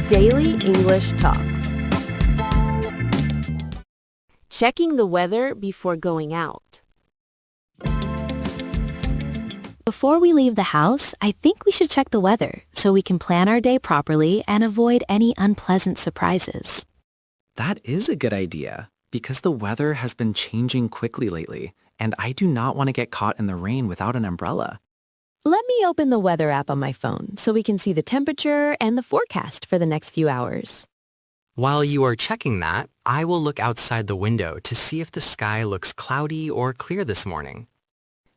Daily English Talks. Checking the weather before going out. Before we leave the house, I think we should check the weather so we can plan our day properly and avoid any unpleasant surprises. That is a good idea, because the weather has been changing quickly lately, and I do not want to get caught in the rain without an umbrella. Let me open the weather app on my phone so we can see the temperature and the forecast for the next few hours. While you are checking that, I will look outside the window to see if the sky looks cloudy or clear this morning.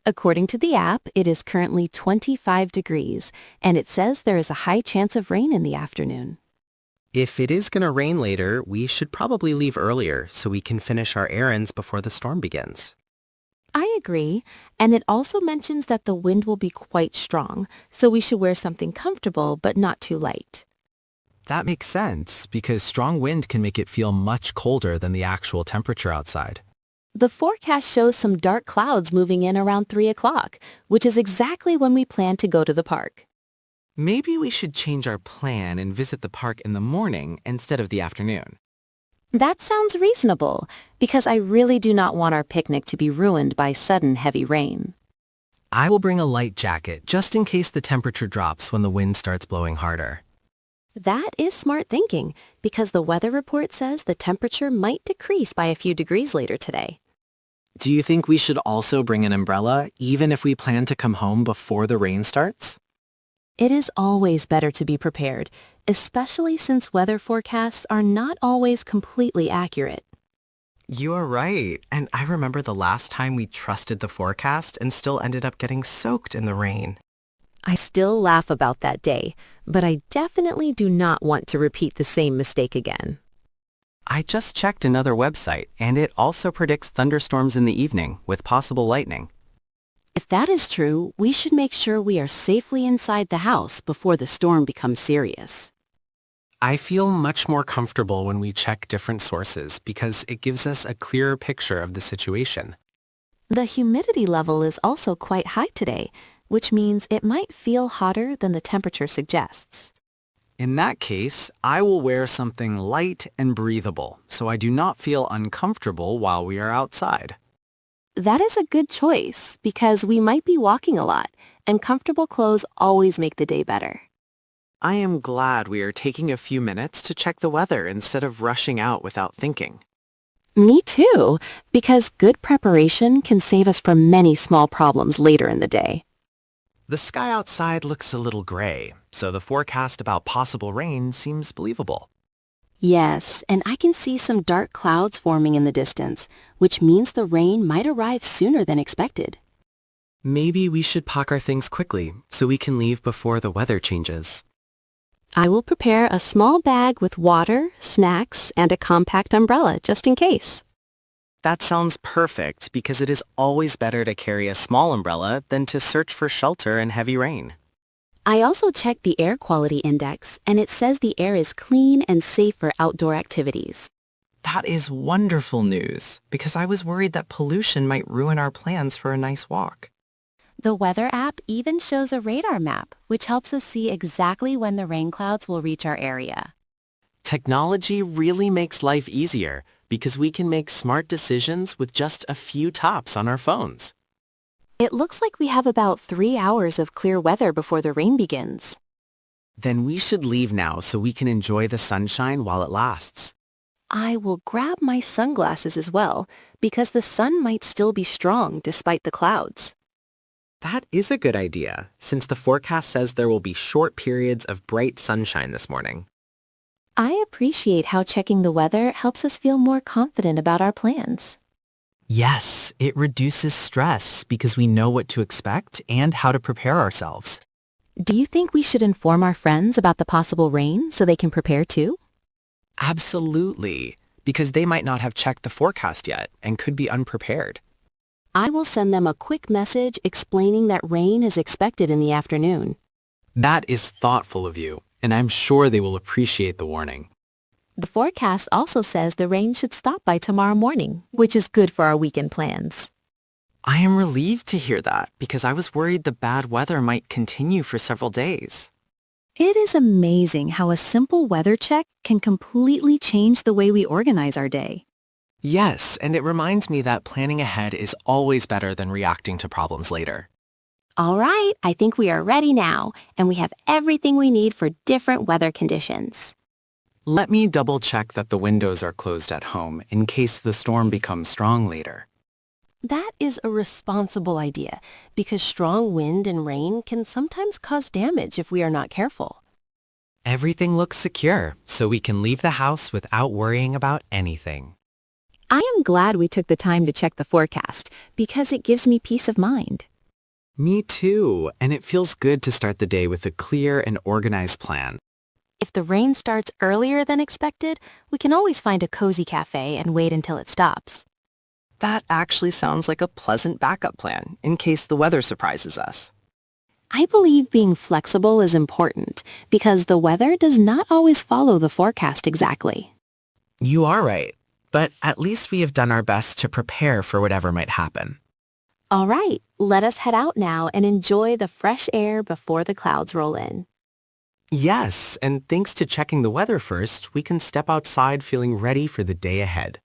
According to the app, it is currently 25 degrees, and it says there is a high chance of rain in the afternoon. If it is going to rain later, we should probably leave earlier so we can finish our errands before the storm begins. I agree, and it also mentions that the wind will be quite strong, so we should wear something comfortable but not too light. That makes sense, because strong wind can make it feel much colder than the actual temperature outside. The forecast shows some dark clouds moving in around 3 o'clock, which is exactly when we plan to go to the park. Maybe we should change our plan and visit the park in the morning instead of the afternoon. That sounds reasonable, because I really do not want our picnic to be ruined by sudden heavy rain. I will bring a light jacket just in case the temperature drops when the wind starts blowing harder. That is smart thinking, because the weather report says the temperature might decrease by a few degrees later today. Do you think we should also bring an umbrella, even if we plan to come home before the rain starts? It is always better to be prepared, especially since weather forecasts are not always completely accurate. You are right, and I remember the last time we trusted the forecast and still ended up getting soaked in the rain. I still laugh about that day, but I definitely do not want to repeat the same mistake again. I just checked another website, and it also predicts thunderstorms in the evening with possible lightning. If that is true, we should make sure we are safely inside the house before the storm becomes serious. I feel much more comfortable when we check different sources because it gives us a clearer picture of the situation. The humidity level is also quite high today, which means it might feel hotter than the temperature suggests. In that case, I will wear something light and breathable so I do not feel uncomfortable while we are outside. That is a good choice because we might be walking a lot, and comfortable clothes always make the day better. I am glad we are taking a few minutes to check the weather instead of rushing out without thinking. Me too, because good preparation can save us from many small problems later in the day. The sky outside looks a little gray, so the forecast about possible rain seems believable. Yes, and I can see some dark clouds forming in the distance, which means the rain might arrive sooner than expected. Maybe we should pack our things quickly so we can leave before the weather changes. I will prepare a small bag with water, snacks, and a compact umbrella just in case. That sounds perfect because it is always better to carry a small umbrella than to search for shelter in heavy rain. I also checked the air quality index, and it says the air is clean and safe for outdoor activities. That is wonderful news because I was worried that pollution might ruin our plans for a nice walk. The weather app even shows a radar map, which helps us see exactly when the rain clouds will reach our area. Technology really makes life easier because we can make smart decisions with just a few taps on our phones. It looks like we have about 3 hours of clear weather before the rain begins. Then we should leave now so we can enjoy the sunshine while it lasts. I will grab my sunglasses as well, because the sun might still be strong despite the clouds. That is a good idea, since the forecast says there will be short periods of bright sunshine this morning. I appreciate how checking the weather helps us feel more confident about our plans. Yes, it reduces stress because we know what to expect and how to prepare ourselves. Do you think we should inform our friends about the possible rain so they can prepare too? Absolutely, because they might not have checked the forecast yet and could be unprepared. I will send them a quick message explaining that rain is expected in the afternoon. That is thoughtful of you, and I'm sure they will appreciate the warning. The forecast also says the rain should stop by tomorrow morning, which is good for our weekend plans. I am relieved to hear that because I was worried the bad weather might continue for several days. It is amazing how a simple weather check can completely change the way we organize our day. Yes, and it reminds me that planning ahead is always better than reacting to problems later. All right, I think we are ready now, and we have everything we need for different weather conditions. Let me double check that the windows are closed at home in case the storm becomes strong later. That is a responsible idea because strong wind and rain can sometimes cause damage if we are not careful. Everything looks secure, so we can leave the house without worrying about anything. I am glad we took the time to check the forecast because it gives me peace of mind. Me too, and it feels good to start the day with a clear and organized plan. If the rain starts earlier than expected, we can always find a cozy cafe and wait until it stops. That actually sounds like a pleasant backup plan in case the weather surprises us. I believe being flexible is important because the weather does not always follow the forecast exactly. You are right, but at least we have done our best to prepare for whatever might happen. All right, let us head out now and enjoy the fresh air before the clouds roll in. Yes, and thanks to checking the weather first, we can step outside feeling ready for the day ahead.